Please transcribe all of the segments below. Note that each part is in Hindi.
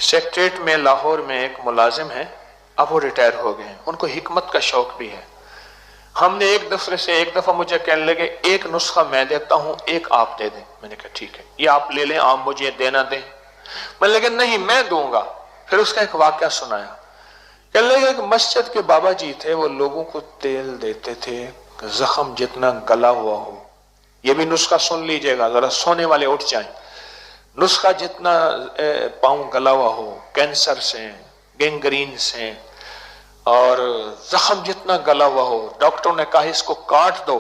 सेक्रेटरीट में लाहौर में एक मुलाजिम है, अब वो रिटायर हो गए हैं, उनको हिकमत का शौक भी है। हमने एक दूसरे से एक दफा मुझे कहने लगे एक नुस्खा मैं देता हूं, एक आप दे दें। मैंने कहा ठीक है, ये आप ले लें, आप मुझे देना दें। मैं लेकिन नहीं, मैं दूंगा। फिर उसका एक वाकया सुनाया। कहने लगे एक मस्जिद के बाबा जी थे, वो लोगों को तेल देते थे जख्म जितना गला हुआ हो। ये भी नुस्खा सुन लीजिएगा, जरा सोने वाले उठ जाएं। नुस्खा जितना पाँव गला हुआ हो, कैंसर से, गैंग्रीन से, और जख्म जितना गला हुआ हो, डॉक्टरों ने कहा इसको काट दो।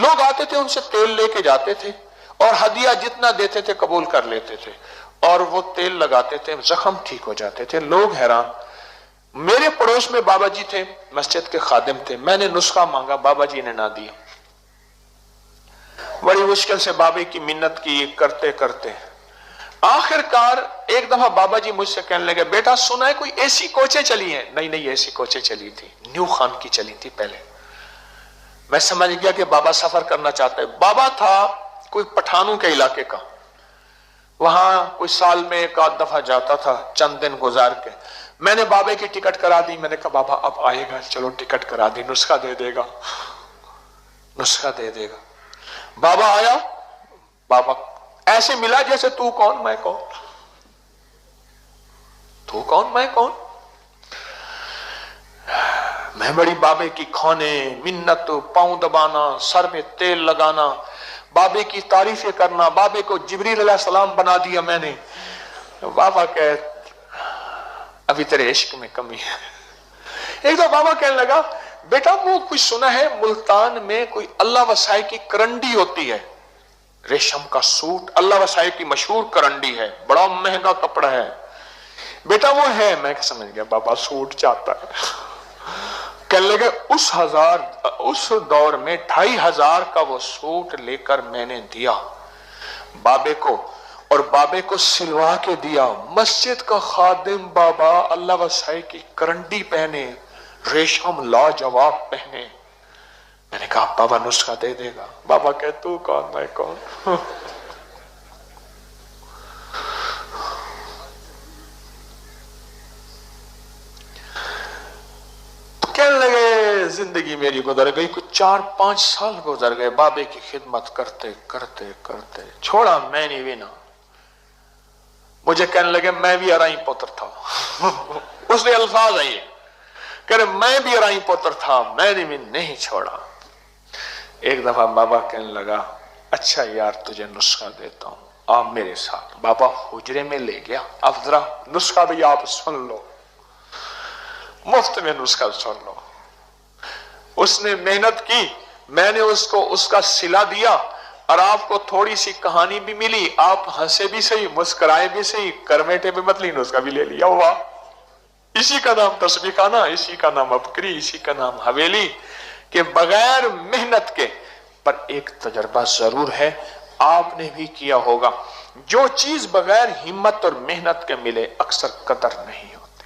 लोग आते थे, उनसे तेल लेके जाते थे और हदिया जितना देते थे कबूल कर लेते थे, और वो तेल लगाते थे, जख्म ठीक हो जाते थे। लोग हैरान। मेरे पड़ोस में बाबा जी थे, मस्जिद के खादिम थे। मैंने नुस्खा मांगा, बाबा जी ने ना दिया। बड़ी मुश्किल से बाबे की मिन्नत की, करते करते आखिरकार एक दफा बाबा जी मुझसे कहने लगे बेटा सुना है कोई एसी कोचें चली हैं? नहीं नहीं, एसी कोचें चली थी, न्यू खान की चली थी पहले। मैं समझ गया कि बाबा सफर करना चाहते हैं। बाबा था कोई पठानों के इलाके का, वहां कोई साल में एक आध दफा जाता था, चंद दिन गुजार के। मैंने बाबे की टिकट करा दी। मैंने कहा बाबा अब आएगा, चलो टिकट करा दी, नुस्खा दे देगा, नुस्खा दे देगा। बाबा आया, बाबा ऐसे मिला जैसे तू कौन मैं कौन, तू कौन मैं कौन। मैं बड़ी बाबे की खौने, मिन्नत, पांव दबाना, सर में तेल लगाना, बाबे की तारीफें करना। बाबे को जिब्रील अलैहिस्सलाम बना दिया मैंने। बाबा कहे अभी तेरे इश्क में कमी है। एक तो बाबा कहने लगा बेटा वो कुछ सुना है मुल्तान में कोई अल्लाह वसाई की करंडी होती है, रेशम का सूट, अल्लाह वसाई की मशहूर करंडी है, बड़ा महंगा कपड़ा है बेटा वो है। मैं समझ गया बाबा सूट चाहता है। कहने लगे उस दौर में 2500 का वो सूट लेकर मैंने दिया बाबे को, और बाबे को सिलवा के दिया। मस्जिद का खादिम बाबा अल्लाह वसाई की करंडी पहने, रेशम लाजवाब पहने। मैंने कहा बाबा नुस्खा दे देगा। बाबा कहे तू कौन मैं कौन। तो कहने लगे जिंदगी मेरी गुजर गई, कुछ 4-5 साल गुजर गए बाबे की खिदमत करते करते करते। छोड़ा मैंने भी ना। मुझे कहने लगे मैं भी अराई पुत्र था। उसने अल्फाज है ये, कह रहे मैं भी अराई पुत्र था, मैंने भी नहीं छोड़ा। एक दफा बाबा कहने लगा अच्छा यार तुझे नुस्खा देता हूं, आप मेरे साथ। बाबा हुजरे में ले गया, अब जरा नुस्खा भी आप सुन लो, मुफ्त में नुस्खा सुन लो। उसने मेहनत की, मैंने उसको उसका सिला दिया, और आपको थोड़ी सी कहानी भी मिली। आप हंसे भी सही, मुस्कुराए भी सही, करमेटे भी मतली, नुस्खा भी ले लिया। हुआ इसी का नाम तस्बीह खाना, इसी का नाम अबकरी, इसी का नाम हवेली। कि बगैर मेहनत के, पर एक तजर्बा जरूर है, आपने भी किया होगा, जो चीज बगैर हिम्मत और मेहनत के मिले अक्सर कदर नहीं होती।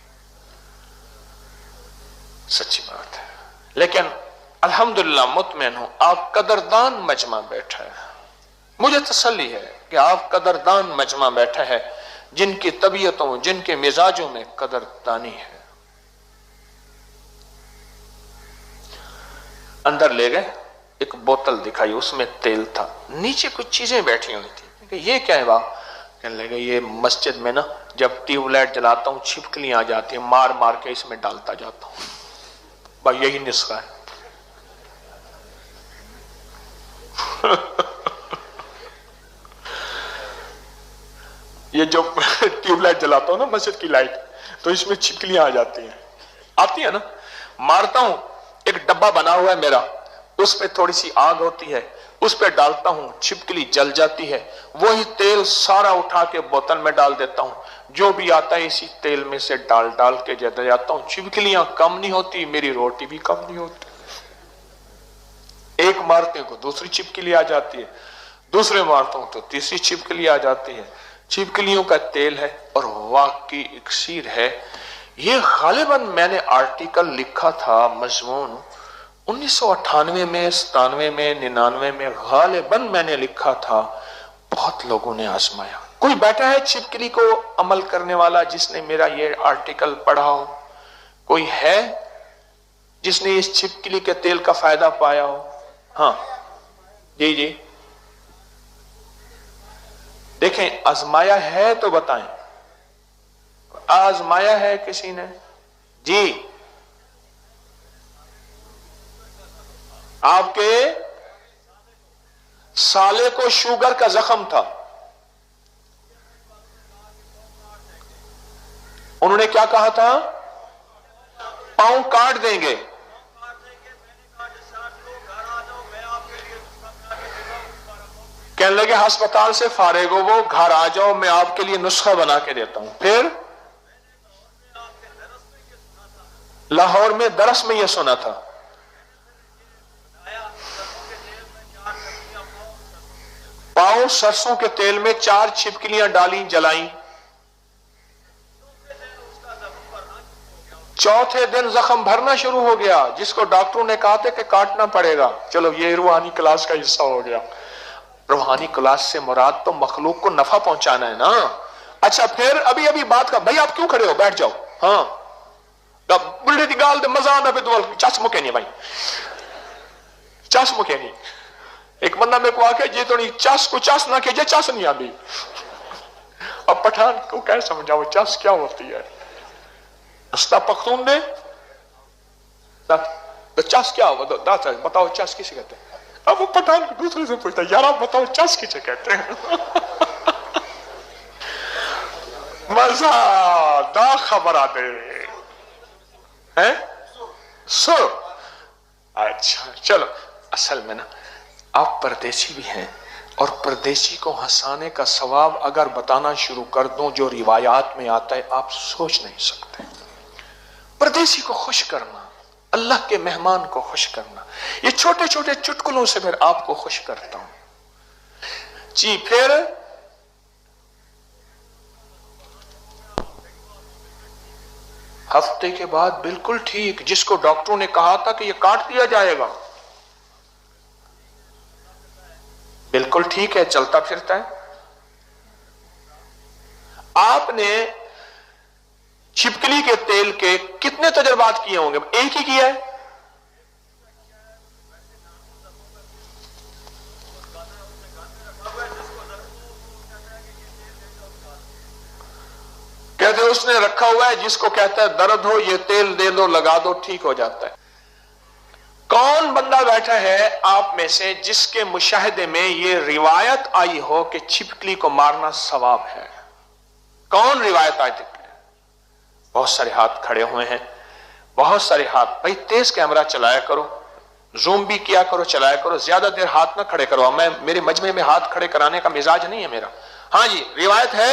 सच्ची बात है। लेकिन अल्हम्दुलिल्लाह मुतमईन हूं, आप कदरदान मजमा बैठा है। मुझे तसल्ली है कि आप कदरदान मजमा बैठा है, जिनकी तबीयतों, जिनके मिजाजों में कदरदानी है। अंदर ले गए, एक बोतल दिखाई, उसमें तेल था, नीचे कुछ चीजें बैठी हुई थी। कि ये क्या है बाप? कहने लगे ये मस्जिद में ना जब ट्यूबलाइट जलाता हूं छिपकलियां आ जाती हैं, मार मार के इसमें डालता जाता हूं। भाई यही नुस्खा है। ये जो ट्यूबलाइट जलाता हूं ना मस्जिद की लाइट, तो इसमें छिपकलियां आ जाती हैं, आती है ना, मारता हूं, एक डब्बा बना हुआ है मेरा, उस पे थोड़ी सी आग होती है, उस पे डालता हूं, छिपकली जल जाती है, वही तेल सारा उठा के बोतल में डाल देता हूं, जो भी आता है इसी तेल में से डाल डाल के देता जाता हूं। छिपकलियां कम नहीं होती, मेरी रोटी भी कम नहीं होती। एक मारते को दूसरी छिपकली आ जाती है, दूसरे मारता हूं तो तीसरी छिपकली आ जाती है। छिपकलियों का तेल है और वाकई इक्सीर है। ये गालिबन मैंने आर्टिकल लिखा था, मजमून 1998 में, 97 में, 99 में गालिबन मैंने लिखा था। बहुत लोगों ने आजमाया, कोई बैठा है छिपकली को अमल करने वाला जिसने मेरा ये आर्टिकल पढ़ा हो? कोई है जिसने इस छिपकली के तेल का फायदा पाया हो? हाँ जी जी, देखें, आजमाया है तो बताएं। आजमाया है किसी ने? जी, आपके साले को शुगर का जख्म था, उन्होंने क्या कहा था? पांव काट देंगे। कहने लगे अस्पताल से फारिग हो वो, घर आ जाओ, मैं आपके लिए नुस्खा बना के देता हूं। फिर लाहौर में दरस में यह सुना था। पांव सरसों के तेल में 4 छिपकलियां डाली, जलाई। चौथे दिन जख्म भरना शुरू हो गया, जिसको डॉक्टरों ने कहा था कि काटना पड़ेगा। चलो ये रूहानी क्लास का हिस्सा हो गया। रूहानी क्लास से मुराद तो मखलूक को नफा पहुंचाना है ना। अच्छा, फिर अभी अभी बात का, भाई आप क्यों खड़े हो, बैठ जाओ। हाँ बुढ़े की गाल मजा आना पे चस मुके नहीं भाई, चस मुके नहीं। एक बंदा मेरे को आके जे तो नहीं चस को चस ना के चस नहीं आती। अब पठान को क्या समझाओ चस क्या होती है? अस्ता पख्तून दे तो चस क्या हो बताओ, चस किसे कहते हैं? अब वो पठान दूसरे से पूछता है, यार आप बताओ चस किसे कहते हैं? मजा दा खबर आ दे है सो। अच्छा चलो, असल में ना आप परदेसी भी हैं, और परदेसी को हंसाने का सवाब अगर बताना शुरू कर दूं जो रिवायात में आता है, आप सोच नहीं सकते। परदेसी को खुश करना, अल्लाह के मेहमान को खुश करना, ये छोटे छोटे चुटकुलों से फिर आपको खुश करता हूं जी। फिर हफ्ते के बाद बिल्कुल ठीक, जिसको डॉक्टरों ने कहा था कि ये काट दिया जाएगा, बिल्कुल ठीक है, चलता फिरता है। आपने छिपकली के तेल के कितने तजर्बात किए होंगे? एक ही किया है। कहते उसने रखा हुआ है, जिसको कहता है दर्द हो ये तेल दे दो, लगा दो, ठीक हो जाता है। कौन बंदा बैठा है आप में से जिसके मुशाहिदे में ये रिवायत आई हो कि छिपकली को मारना सवाब है? कौन रिवायत आई थी? बहुत सारे हाथ खड़े हुए हैं, बहुत सारे हाथ। भाई तेज कैमरा चलाया करो, जूम भी किया करो, चलाया करो, ज्यादा देर हाथ ना खड़े करो। मैं मेरे मजमे में हाथ खड़े कराने का मिजाज नहीं है मेरा। हाँ जी, रिवायत है,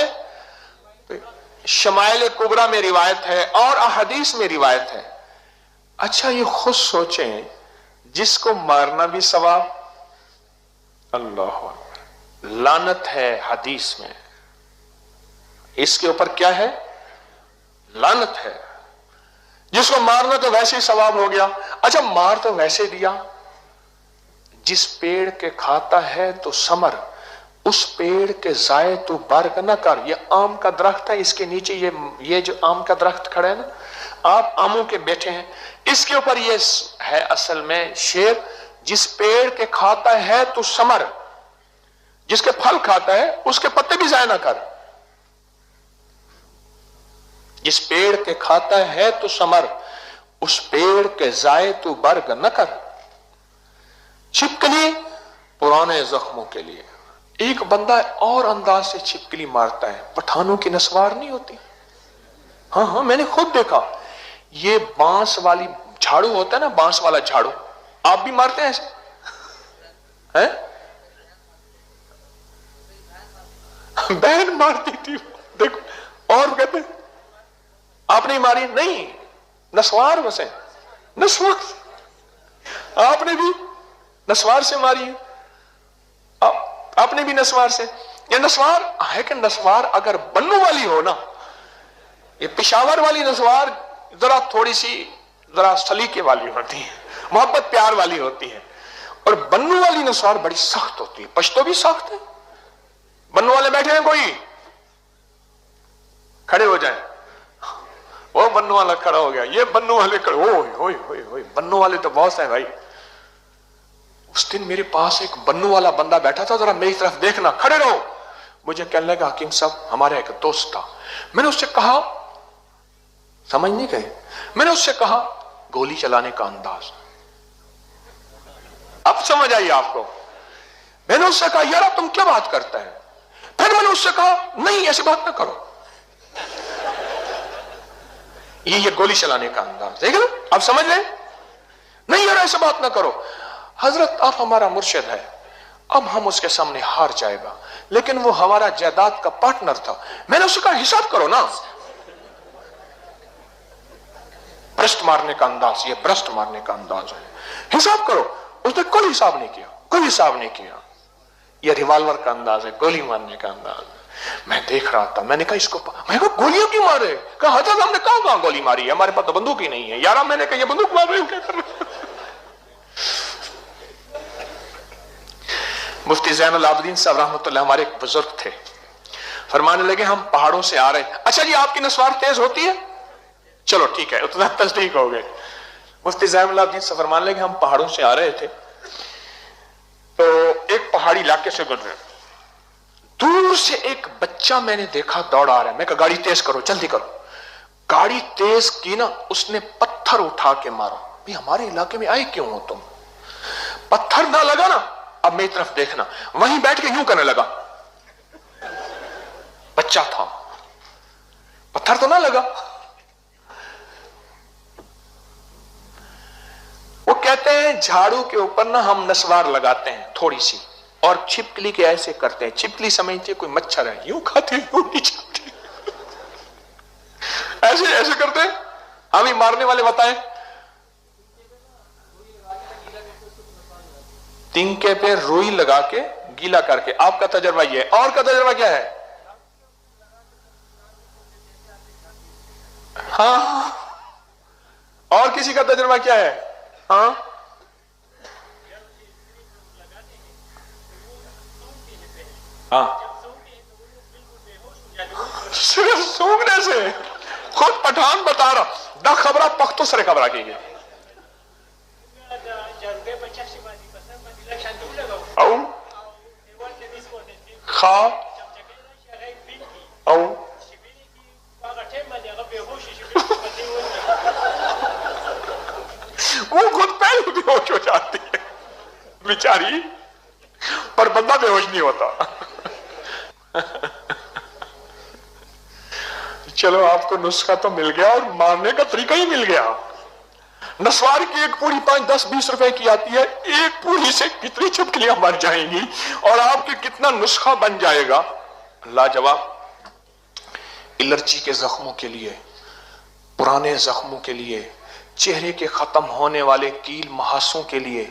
शमाइल कुबरा में रिवायत है और अहदीस में रिवायत है। अच्छा ये खुद सोचें, जिसको मारना भी सवाब, अल्लाह लानत है हदीस में, इसके ऊपर क्या है? लानत है। जिसको मारना तो वैसे ही सवाब हो गया। अच्छा मार तो वैसे दिया, जिस पेड़ के खाता है तो समर, उस पेड़ के जाए तो बर्ग न कर। ये आम का दरख्त है, इसके नीचे ये जो आम का दरख्त खड़ा है ना, आप आमों के बैठे हैं, इसके ऊपर ये है असल में शेर, जिस पेड़ के खाता है तो समर, जिसके फल खाता है उसके पत्ते भी जाए ना कर। जिस पेड़ के खाता है तो समर, उस पेड़ के जाए तो बर्ग न कर। छिपकली पुराने जख्मों के लिए। एक बंदा और अंदाज से छिपकली मारता है, पठानों की नस्वार नहीं होती। हाँ हाँ मैंने खुद देखा, ये बांस वाली झाड़ू होता है ना, बांस वाला झाड़ू, आप भी मारते हैं ऐसे हैं? बहन मारती थी, देखो। और कहते आपने मारी? नहीं, नस्वार वैसे, नस्वार आपने भी नस्वार से मारी है, आपने भी नस्वार से। ये नस्वार है कि नस्वार अगर बन्नू वाली हो ना, ये पिशावर वाली नस्वार जरा थोड़ी सी जरा सलीके वाली होती है, मोहब्बत प्यार वाली होती है, और बन्नू वाली नस्वार बड़ी सख्त होती है। पश्तो भी सख्त है। बन्नू वाले बैठे हैं कोई? खड़े हो जाए। वो बन्नू वाला खड़ा हो गया, ये बन्नू वाले खड़े, ओए बन्नू वाले तो बहुत है भाई। उस दिन मेरे पास एक बन्नू वाला बंदा बैठा था, जरा मेरी तरफ देखना, खड़े रहो। मुझे कहने लगा हकीम साहब हमारा एक दोस्त था। मैंने उससे कहा, समझ नहीं गए, मैंने उससे कहा गोली चलाने का अंदाज, अब समझ आई आपको। मैंने उससे कहा यार तुम क्या बात करता है। फिर मैंने उससे कहा नहीं ऐसी बात ना करो, ये गोली चलाने का अंदाज देख लो, अब समझ रहे। नहीं यार ऐसी बात ना करो, हजरत आप हमारा मुर्शिद है, अब हम उसके सामने हार जाएगा, लेकिन वो हमारा जायदाद का पार्टनर था। मैंने उससे कहा हिसाब करो ना। भ्रष्ट मारने का अंदाज, ये भ्रष्ट मारने का अंदाज है, हिसाब करो। उसने कोई हिसाब नहीं किया, कोई हिसाब नहीं किया। ये रिवॉल्वर का अंदाज है, गोली मारने का अंदाज है। मैं देख रहा था, मैंने कहा इसको, मैं कहा गोलियों क्यों मारे। कहा हजरत हमने कहां गोली मारी है, हमारे पास तो बंदूक ही नहीं है। यार मैंने कहा ये बंदूक मार रहे हो क्या कर रहे। मुफ्ती ज़ैनुल आबिदीन साहब रहमतुल्लाह हमारे एक बुजुर्ग थे, फरमाने लगे हम पहाड़ों से आ रहे। अच्छा जी आपकी नस्वार तेज होती है, चलो ठीक है उतना तस्दीक हो गए। मुफ्ती ज़ैनुल आबिदीन साहब फरमाने लगे हम पहाड़ों से आ रहे थे, तो एक पहाड़ी इलाके से गुजरे, दूर से एक बच्चा मैंने देखा दौड़ आ रहा है। मैं कहा गाड़ी तेज करो, जल्दी करो। गाड़ी तेज की ना, उसने पत्थर उठा के मारा। भाई हमारे इलाके में आए क्यों हो तुम। पत्थर ना लगा ना, अब मेरी तरफ देखना, वहीं बैठ के यूं करने लगा। बच्चा था, पत्थर तो ना लगा। वो कहते हैं झाड़ू के ऊपर ना हम नस्वार लगाते हैं थोड़ी सी, और छिपकली के ऐसे करते हैं, छिपकली समझते कोई मच्छर है, यूं खाते यूं नहीं खाते, ऐसे ऐसे करते हैं। हमें मारने वाले बताएं, तिनके पे रुई लगा के गीला करके। आपका तजर्बा ये है, और का तजर्बा क्या है। हाँ, और किसी का तजर्बा क्या है। हाँ, हाँ, सिर्फ सूंघने से। खुद पठान बता रहा, दा खबरा पख्तो सरे खबरा की गई। खा वो खुद पहले बेहोश हो जाती है बेचारी, पर बंदा बेहोश नहीं होता। चलो आपको नुस्खा तो मिल गया और मारने का तरीका ही मिल गया। नस्वार की एक पूरी 5, 10, 20 रुपए की आती है, एक पूरी से कितनी छिपकलियां मर जाएंगी और आपके कितना नुस्खा बन जाएगा, लाजवाब। एलर्जी के जख्मों के लिए, पुराने जख्मों के लिए, चेहरे के खत्म होने वाले कील महासों के लिए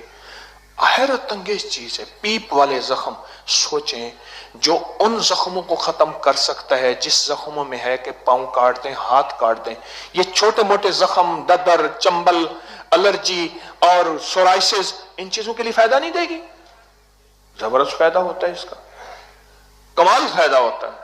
हैरत अंगेज चीज है। पीप वाले जख्म, सोचें जो उन जख्मों को खत्म कर सकता है जिस जख्मों में है कि पांव काट दें, हाथ काट दें। ये छोटे मोटे जख्म, ददर, चंबल, एलर्जी और सोराइसिस, इन चीजों के लिए फायदा नहीं देगी। जबरदस्त फायदा होता है इसका, कमाल फायदा होता है।